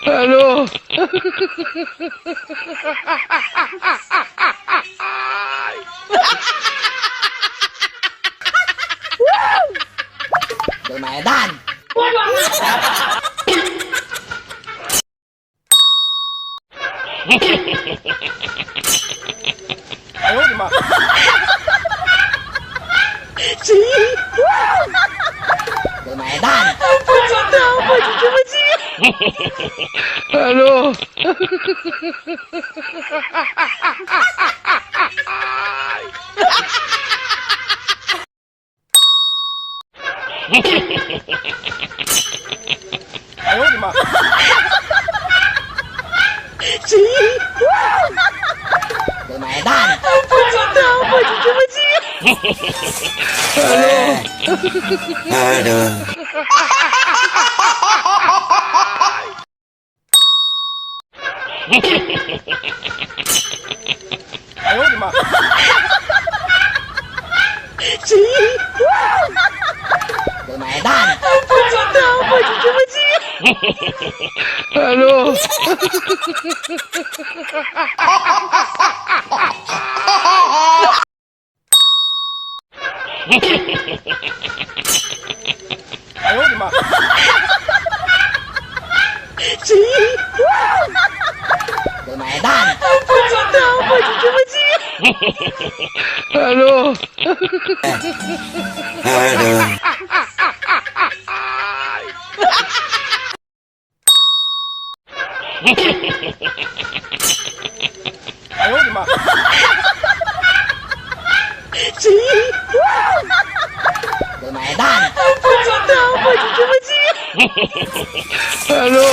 Ano? Lumayan! Ayaw, di ba? Lumayan! Ano? Ayaw, di ba? Lumayan! Ano? Ayaw, di ba? Lumayan! Ano? Ayaw, di ba? Lumayan! Ano? Ayaw, di ba? Lumayan! Ano?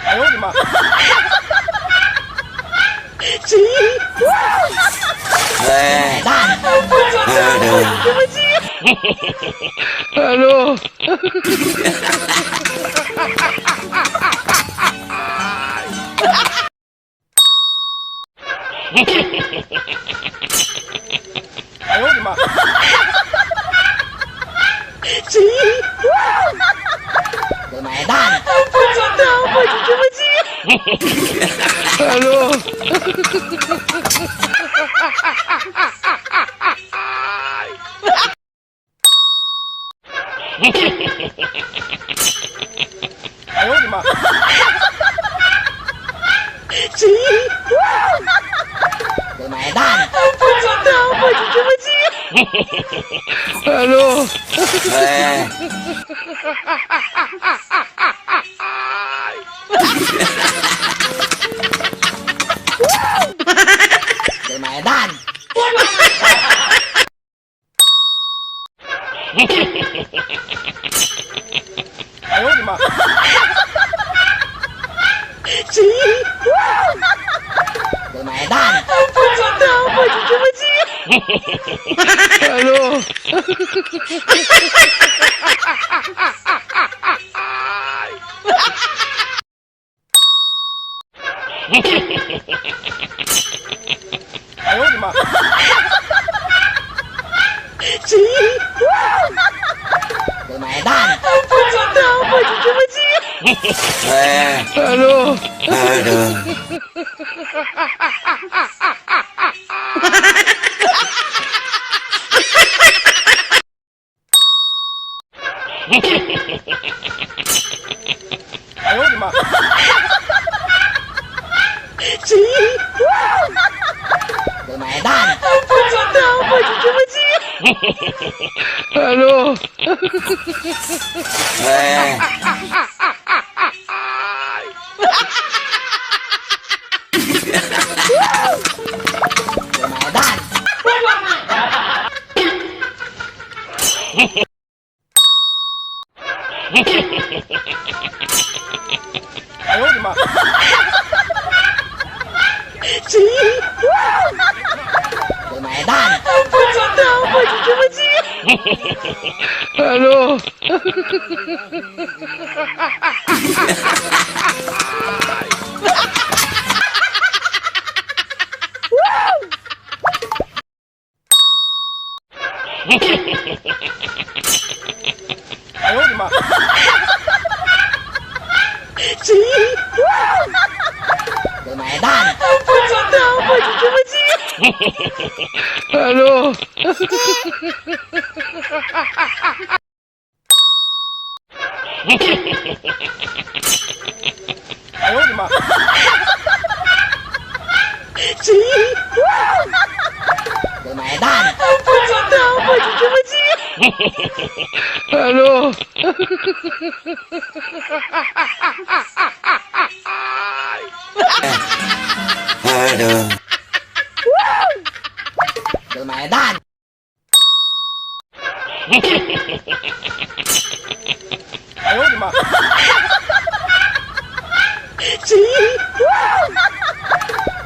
Ayaw, di ba? Ano? Ayaw, di ba? Lumayan! Ano? Ayaw, di ba? Lumayan! Ano? Lumayan! Ayaw, di ba? Lumayan! Ano? Ayaw, di ba? Lumayan! Ano? Ayaw, di ba? Lumayan! Ano? Lumayan! Ayaw, di ba? Lumayan! Ano? Aduh. Ayolima. Bermedan. Aduh. Aduh. Bermedan. Ayolima.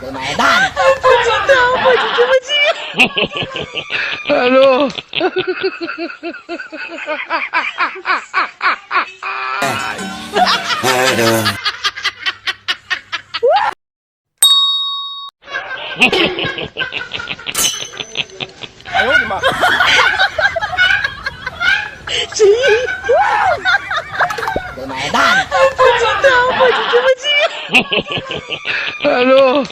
Bermedan. Aduh. Aduh. Ayolima. Bermedan. Aduh.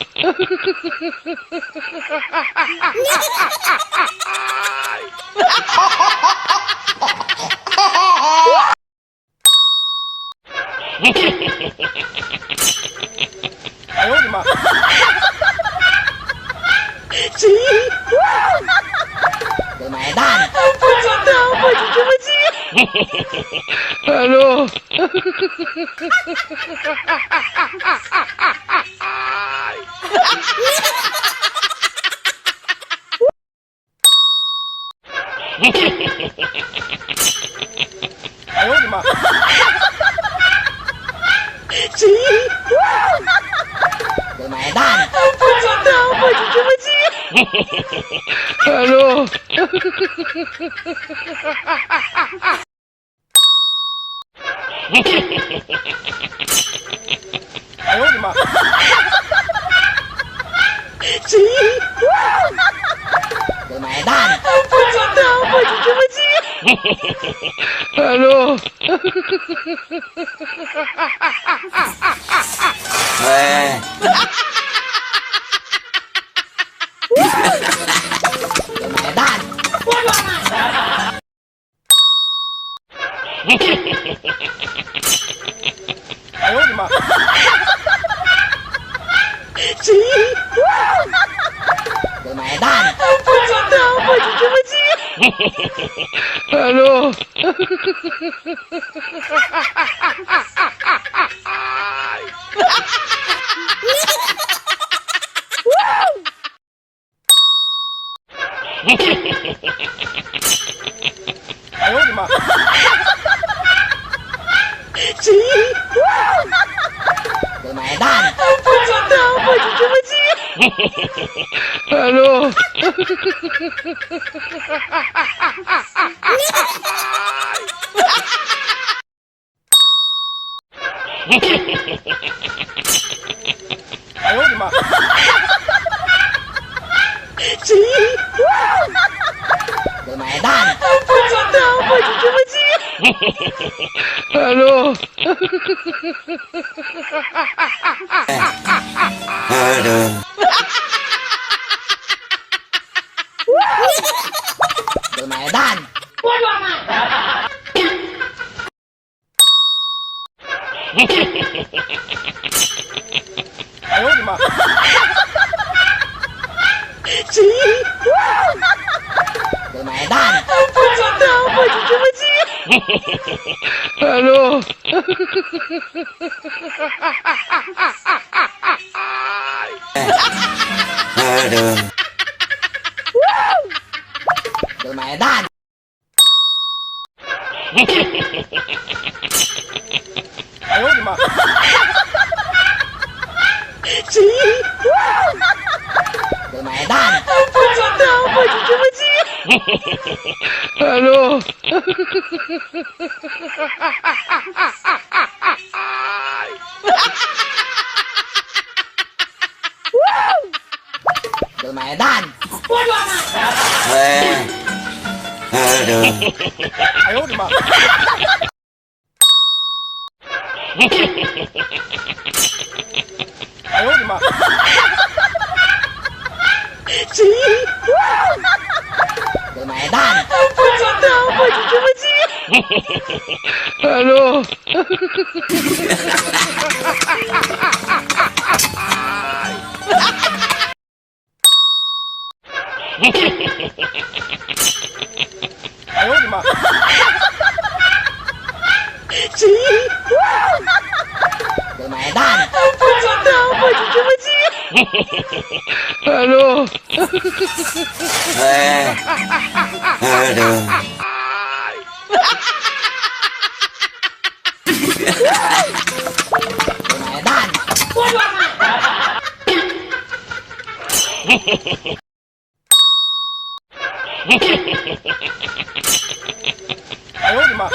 Ayolima. Bermedan. Aduh. Ayolima. Bermedan. Aduh. Ayolima. Bermedan. Aduh. Eh. Bermedan. Ayolima. Bermedan. Aduh. Ayolima. Bermedan. Aduh. Ayolima. Bermedan. Aduh. Aduh. Bermedan. Ayolima. Bermedan. Aduh. Aduh. Bermedan. Ayolima. Bermedan. Aduh. Bermedan. Eh. Aduh. Ayolima. Ayolima. Gulmaedan. Ano?哎呦我的妈！ Gulmaedan. Ano? Aduh. Gulmaedan.哎呦我的妈！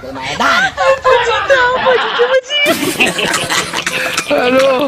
Gulmaedan. Ano?